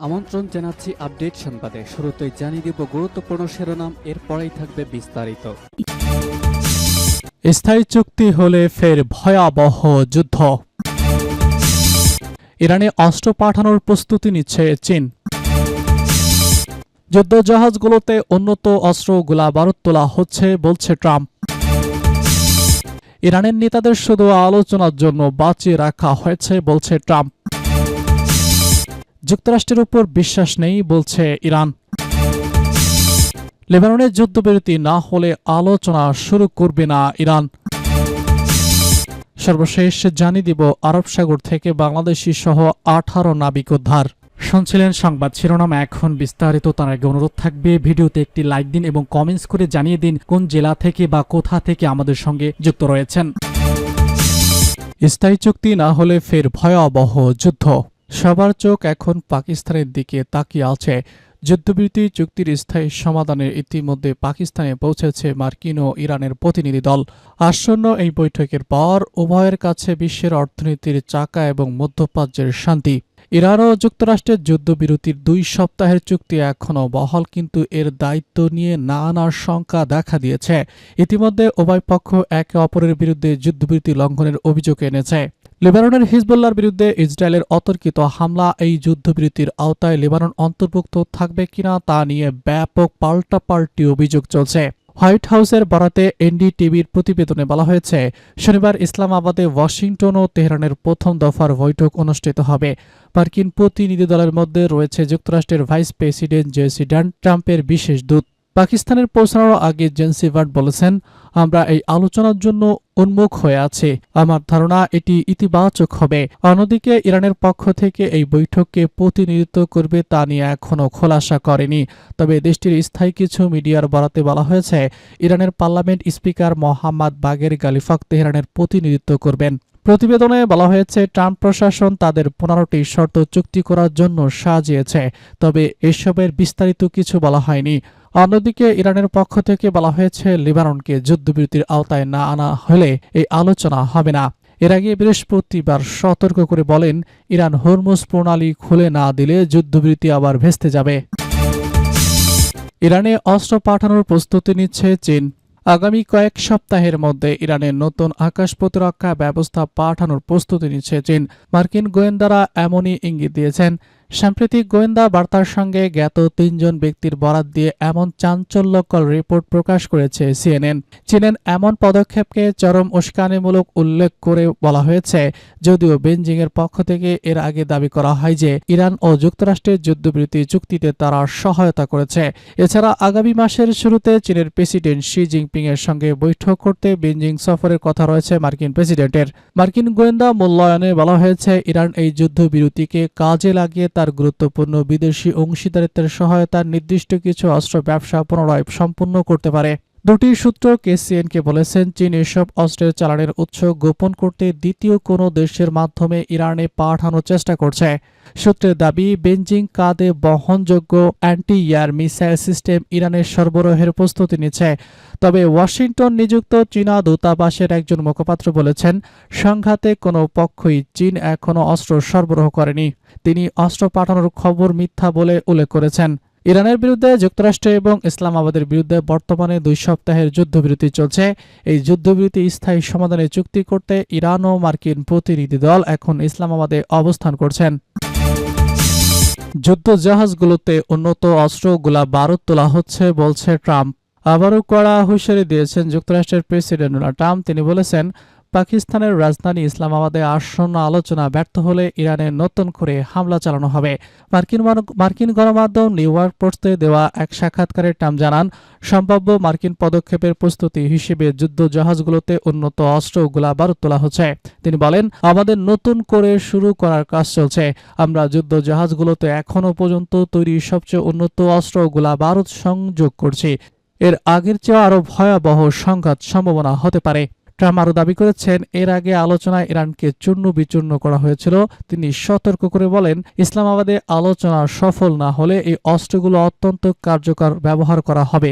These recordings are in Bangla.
আমন্ত্রণ জানাচ্ছি আপডেট সংবাদে। শুরুতেই জানিয়ে দিব গুরুত্বপূর্ণ শিরোনাম, এরপরেই থাকবে বিস্তারিত। স্থায়ী চুক্তি হলে ফের ভয়াবহ যুদ্ধ। ইরানে অস্ত্র পাঠানোর প্রস্তুতি নিচ্ছে চীন। যুদ্ধজাহাজগুলোতে উন্নত অস্ত্র গোলাবারুদ তোলা হচ্ছে বলছে ট্রাম্প। ইরানের নেতাদের শুধু আলোচনার জন্য বাঁচিয়ে রাখা হয়েছে বলছে ট্রাম্প। যুক্তরাষ্ট্রের উপর বিশ্বাস নেই বলছে ইরান। লেবাননের যুদ্ধবিরতি না হলে আলোচনা শুরু করবে না ইরান। সর্বশেষ জানিয়ে দিব আরব সাগর থেকে বাংলাদেশি সহ 18 নাবিক উদ্ধার। শুনছিলেন সংবাদ শিরোনাম, এখন বিস্তারিত। তার আগে অনুরোধ থাকবে ভিডিওতে একটি লাইক দিন এবং কমেন্টস করে জানিয়ে দিন কোন জেলা থেকে বা কোথা থেকে আমাদের সঙ্গে যুক্ত রয়েছেন। স্থায়ী চুক্তি না হলে ফের ভয়াবহ যুদ্ধ। সবার চোখ এখন পাকিস্তানের দিকে তাকিয়ে আছে। যুদ্ধবিরতি চুক্তির স্থায়ী সমাধানের ইতিমধ্যে পাকিস্তানে পৌঁছেছে মার্কিন ও ইরানের প্রতিনিধি দল। আসন্ন এই বৈঠকের পর উভয়ের কাছে বিশ্বের অর্থনীতির চাকা এবং মধ্যপ্রাচ্যের শান্তি। ইরান ও যুক্তরাষ্ট্রের যুদ্ধবিরতির 2 সপ্তাহের চুক্তি এখনও বহাল, কিন্তু এর দায়িত্ব নিয়ে নানার শঙ্কা দেখা দিয়েছে। ইতিমধ্যে উভয় পক্ষ একে অপরের বিরুদ্ধে যুদ্ধবিরতি লঙ্ঘনের অভিযোগ এনেছে। লেবাননের হিজবুল্লাহর বিরুদ্ধে ইসরায়েলের অতর্কিত হামলা। এই যুদ্ধবিরতির আওতায় লেবানন অন্তর্ভুক্ত থাকবে কিনা তা নিয়ে ব্যাপক পাল্টাপাল্টি অভিযোগ চলছে। হোয়াইট হাউসের বরাতে এনডিটিভির প্রতিবেদনে বলা হয়েছে, শনিবার ইসলামাবাদে ওয়াশিংটন ও তেহরানের প্রথম দফার বৈঠক অনুষ্ঠিত হবে। মার্কিন প্রতিনিধি দলের মধ্যে রয়েছে যুক্তরাষ্ট্রের ভাইস প্রেসিডেন্ট জেসি ট্রাম্পের বিশেষ দূত। পাকিস্তানের পৌঁছানোর আগে জেন্সি ভার্ট বলেছেন, আমরা এই আলোচনার জন্য উন্মুখ হয়ে আছি। আমার ধারণা এটি ইতিবাচক হবে। অন্যদিকে ইরানের পক্ষ থেকে এই বৈঠককে প্রতিনিধিত্ব করবে তা নিয়ে এখনও খোলাসা করেনি। তবে দেশটির স্থায়ী কিছু মিডিয়ার বরাতে বলা হয়েছে, ইরানের পার্লামেন্ট স্পিকার মোহাম্মদ বাগের গালিফাক তেহরানের প্রতিনিধিত্ব করবেন। প্রতিবেদনে বলা হয়েছে, ট্রাম্প প্রশাসন তাদের 15টি শর্ত চুক্তি করার জন্য সাজিয়েছে, তবে এসবের বিস্তারিত কিছু বলা হয়নি। অন্যদিকে ইরানের পক্ষ থেকে বলা হয়েছে, লেবাননকে যুদ্ধবিরতির আওতায় না আনা হলে এই আলোচনা হবে না। এর আগে বৃহস্পতিবার সতর্ক করে বলেন, ইরান হরমুজ প্রণালী খুলে না দিলে যুদ্ধবিরতি আবার ভেস্তে যাবে। ইরানে অস্ত্র পাঠানোর প্রস্তুতি নিচ্ছে চীন। আগামী কয়েক সপ্তাহের মধ্যে ইরানের নতুন আকাশ প্রতিরক্ষা ব্যবস্থা পাঠানোর প্রস্তুতি নিচ্ছে চীন। মার্কিন গোয়েন্দারা এমনই ইঙ্গিত দিয়েছেন। সাম্প্রতিক গোয়েন্দা বার্তার সঙ্গে জ্ঞাত 3 জন ব্যক্তির বরাত দিয়ে এমন চাঞ্চল্যকর রিপোর্ট প্রকাশ করেছে সিএনএন। চীনের এমন পদক্ষেপকে চরম উস্কানিমূলক উল্লেখ করে বলা হয়েছে, যদিও বেইজিংয়ের পক্ষ থেকে এর আগে দাবি করা হয় যে ইরান ও যুক্তরাষ্ট্রের যুদ্ধবিরতি চুক্তিতে তারা সহায়তা করেছে। এছাড়া আগামী মাসের শুরুতে চীনের প্রেসিডেন্ট শি জিনপিং এর সঙ্গে বৈঠক করতে বেইজিং সফরের কথা রয়েছে মার্কিন প্রেসিডেন্টের। মার্কিন গোয়েন্দা মূল্যায়নে বলা হয়েছে, ইরান এই যুদ্ধবিরতিকে কাজে লাগিয়ে তার গুরুত্বপূর্ণ বিদেশি অংশীদারিত্বের সহায়তার নির্দিষ্ট কিছু অস্ত্র ব্যবসা পুনরায় সম্পূর্ণ করতে পারে। 2টি সূত্র কেসিএনকে বলেছেন, চীন এসব অস্ত্রের চালানের উৎস গোপন করতে দ্বিতীয় কোনো দেশের মাধ্যমে ইরানে পাঠানোর চেষ্টা করছে। সূত্রের দাবি, বেইজিং কাঁধে বহনযোগ্য অ্যান্টি এয়ার মিসাইল সিস্টেম ইরানের সরবরাহের প্রস্তুতি নিচ্ছে। তবে ওয়াশিংটন নিযুক্ত চীনা দূতাবাসের একজন মুখপাত্র বলেছেন, সংঘাতে কোনো পক্ষই চীন এখনও অস্ত্র সরবরাহ করেনি। তিনি অস্ত্র পাঠানোর খবর মিথ্যা বলে উল্লেখ করেছেন। ইরানের বিরুদ্ধে যুক্তরাষ্ট্র এবং ইসলামাবাদের বিরুদ্ধে বর্তমানে 2 সপ্তাহের যুদ্ধবিরতি চলছে। এই যুদ্ধবিরতি স্থায়ী সমাধানে চুক্তি করতে ইরান ও মার্কিন প্রতিনিধি দল এখন ইসলামাবাদে অবস্থান করছেন। যুদ্ধজাহাজগুলোতে উন্নত অস্ত্র গোলাবারুদ তোলা হচ্ছে বলছে ট্রাম্প। আবারও কড়া হুঁশিয়ারি দিয়েছেন যুক্তরাষ্ট্রের প্রেসিডেন্ট ডোনাল্ড ট্রাম্প। তিনি বলেছেন, পাকিস্তানের রাজধানী ইসলামাবাদে আসন্ন আলোচনা ব্যর্থ হলে ইরানে নতুন করে হামলা চালানো হবে। মার্কিন গণমাধ্যম নিউ ইয়র্ক পোস্টে দেওয়া এক সাক্ষাৎকারে ট্রাম্প জানান, সম্ভাব্য মার্কিন পদক্ষেপের প্রস্তুতি হিসেবে যুদ্ধজাহাজগুলোতে উন্নত অস্ত্র গোলাবারুদ তোলা হচ্ছে। তিনি বলেন, আমাদের নতুন করে শুরু করার কাজ চলছে। আমরা যুদ্ধজাহাজগুলোতে এখনও পর্যন্ত তৈরি সবচেয়ে উন্নত অস্ত্র গোলাবারুদ সংযোগ করছি। এর আগের চেয়ে আরও ভয়াবহ সংঘাত সম্ভাবনা হতে পারে। ট্রাম্প আরও দাবি করেছেন, এর আগে আলোচনায় ইরানকে চূর্ণ বিচূর্ণ করা হয়েছিল। তিনি সতর্ক করে বলেন, ইসলামাবাদে আলোচনা সফল না হলে এই অস্ত্রগুলো অত্যন্ত কার্যকর ব্যবহার করা হবে।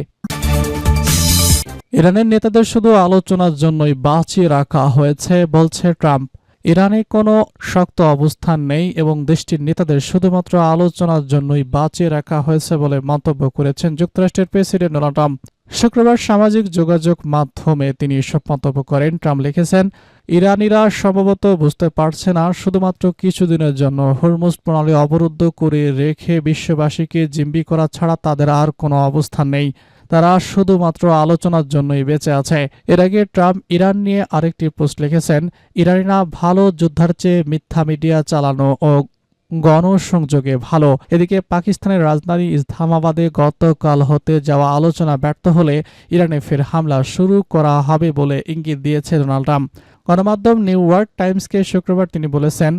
ইরানের নেতাদের শুধু আলোচনার জন্যই বাঁচিয়ে রাখা হয়েছে বলছে ট্রাম্প। ইরানে কোনো শক্ত অবস্থান নেই এবং দেশটির নেতাদের শুধুমাত্র আলোচনার জন্যই বাঁচিয়ে রাখা হয়েছে বলে মন্তব্য করেছেন যুক্তরাষ্ট্রের প্রেসিডেন্ট ডোনাল্ড ট্রাম্প। শুক্রবার সামাজিক যোগাযোগ মাধ্যমে তিনি এসব মন্তব্য করেন। ট্রাম্প লিখেছেন, ইরানিরা সম্ভবত বুঝতে পারছে না, শুধুমাত্র কিছুদিনের জন্য হরমুজ প্রণালী অবরুদ্ধ করে রেখে বিশ্ববাসীকে জিম্মি করা ছাড়া তাদের আর কোনো অবস্থান নেই। তারা শুধুমাত্র আলোচনার জন্যই বেঁচে আছে। এর আগে ট্রাম্প ইরান নিয়ে আরেকটি পোস্ট লিখেছেন, ইরানিরা ভালো যোদ্ধার চেয়ে মিথ্যা মিডিয়া চালানো ও গণসংযোগে ভালো। এদিকে পাকিস্তানের রাজধানী ইসলামাবাদে গতকাল হতে যাওয়া আলোচনা ব্যর্থ হলে ইরানে ফের হামলা শুরু করা হবে বলে ইঙ্গিত দিয়েছে ডোনাল্ড ট্রাম্প। গণমাধ্যম নিউ ইয়র্ক টাইমসকে শুক্রবার তিনি বলেছেন,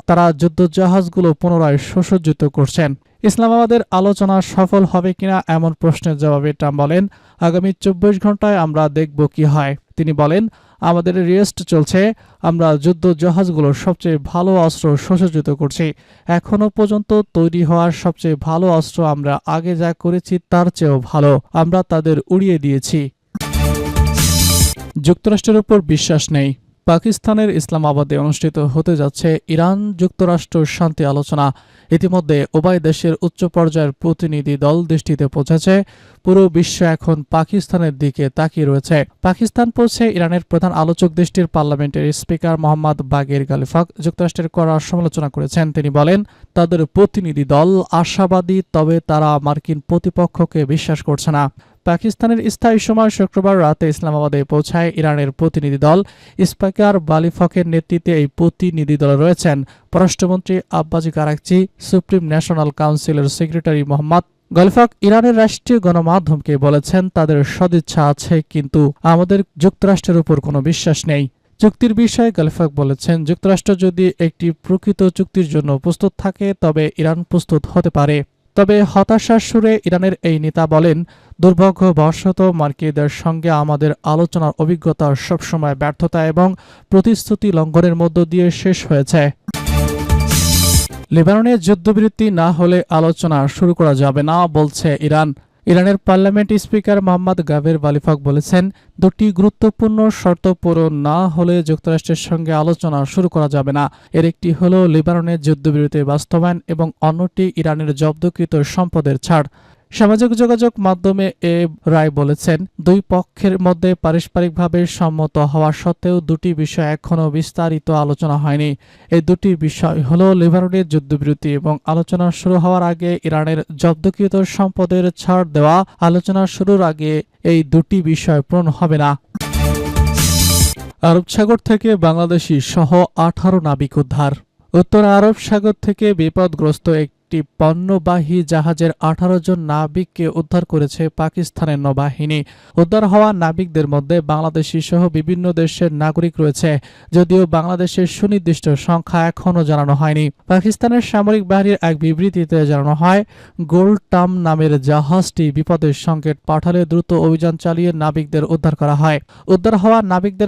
তারা যুদ্ধজাহাজগুলো পুনরায় সুসজ্জিত করছেন। ইসলামাবাদের আলোচনা সফল হবে কিনা এমন প্রশ্নের জবাবে ট্রাম্প বলেন, আগামী 24 ঘন্টায় আমরা দেখব কি হয়। তিনি বলেন, আমাদের রেস্ট চলছে, আমরা যুদ্ধজাহাজগুলোর সবচেয়ে ভালো অস্ত্র সুসজ্জিত করছি। এখনো পর্যন্ত তৈরি হওয়ার সবচেয়ে ভালো অস্ত্র আমরা আগে যা করেছি তার চেয়েও ভালো, আমরা তাদের উড়িয়ে দিয়েছি। যুক্তরাষ্ট্রের উপর বিশ্বাস নেই। পাকিস্তানের ইসলামাবাদে অনুষ্ঠিত হতে যাচ্ছে ইরান যুক্তরাষ্ট্র শান্তি আলোচনা। ইতিমধ্যে উভয় দেশের উচ্চ পর্যায়ের প্রতিনিধি দল দেশটিতে পৌঁছেছে। পুরো বিশ্ব এখন পাকিস্তানের দিকে তাকিয়ে রয়েছে। পাকিস্তান পৌঁছে ইরানের প্রধান আলোচক দেশটির পার্লামেন্টের স্পিকার মোহাম্মদ বাগের গালিফাক যুক্তরাষ্ট্রের কড়া সমালোচনা করেছেন। তিনি বলেন, তাদের প্রতিনিধি দল আশাবাদী, তবে তারা মার্কিন প্রতিপক্ষকে বিশ্বাস করছে না। পাকিস্তানের স্থায়ী সময় শুক্রবার রাতে ইসলামাবাদে পৌঁছায় ইরানের প্রতিনিধি দল। স্পিকার বালিফকের নেতৃত্বে এই প্রতিনিধি দলে রয়েছেন পররাষ্ট্রমন্ত্রী আব্বাস আরাকচি, সুপ্রিম ন্যাশনাল কাউন্সিলের সেক্রেটারি মোহাম্মদ গালিফাক। ইরানের রাষ্ট্রীয় গণমাধ্যমকে বলেছেন, তাদের সদিচ্ছা আছে, কিন্তু আমাদের যুক্তরাষ্ট্রের উপর কোনো বিশ্বাস নেই। চুক্তির বিষয়ে গালিফাক বলেছেন, যুক্তরাষ্ট্র যদি একটি প্রকৃত চুক্তির জন্য প্রস্তুত থাকে তবে ইরান প্রস্তুত হতে পারে। তবে হতাশার সুরে ইরানের এই নেতা বলেন, দুর্ভাগ্যবশত মার্কিনদের সঙ্গে আমাদের আলোচনার অভিজ্ঞতা সবসময় ব্যর্থতা এবং প্রতিশ্রুতি লঙ্ঘনের মধ্য দিয়ে শেষ হয়েছে। লেবাননে যুদ্ধবিরতি না হলে আলোচনা শুরু করা যাবে না বলছে ইরান। ইরানের পার্লামেন্ট স্পিকার মোহাম্মদ গাভের বালিফাক বলেছেন, দুটি গুরুত্বপূর্ণ শর্ত পূরণ না হলে যুক্তরাষ্ট্রের সঙ্গে আলোচনা শুরু করা যাবে না। এর একটি হল লেবাননের যুদ্ধবিরতি বাস্তবায়ন এবং অন্যটি ইরানের জব্দকৃত সম্পদের ছাড়। সামাজিক যোগাযোগ মাধ্যমে এ রায় বলেছেন, দুই পক্ষের মধ্যে পারস্পরিকভাবে সম্মত হওয়া সত্ত্বেও দুটি বিষয় এখনও বিস্তারিত আলোচনা হয়নি। এই দুটি বিষয় হল লেবাননের যুদ্ধবিরতি এবং আলোচনা শুরু হওয়ার আগে ইরানের জব্দকৃত সম্পদের ছাড় দেওয়া। আলোচনা শুরুর আগে এই দুটি বিষয় পূরণ হবে না। আরব সাগর থেকে বাংলাদেশি সহ 18 নাবিক উদ্ধার। উত্তর আরব সাগর থেকে বিপদগ্রস্ত একটি পণ্যবাহী জাহাজের 18 জন নাবিককে উদ্ধার করেছে পাকিস্তানের নৌবাহিনী। উদ্ধার হওয়া নাবিকদের মধ্যে বাংলাদেশি সহ বিভিন্ন দেশের নাগরিক রয়েছে, যদিও বাংলাদেশের সুনির্দিষ্ট সংখ্যা এখনও জানানো হয়নি। পাকিস্তানের সামরিক বাহিনীর এক বিবৃতিতে জানানো হয়, গোল্ড টার্ম নামের জাহাজটি বিপদের সংকেত পাঠালে দ্রুত অভিযান চালিয়ে নাবিকদের উদ্ধার করা হয়। উদ্ধার হওয়া নাবিকদের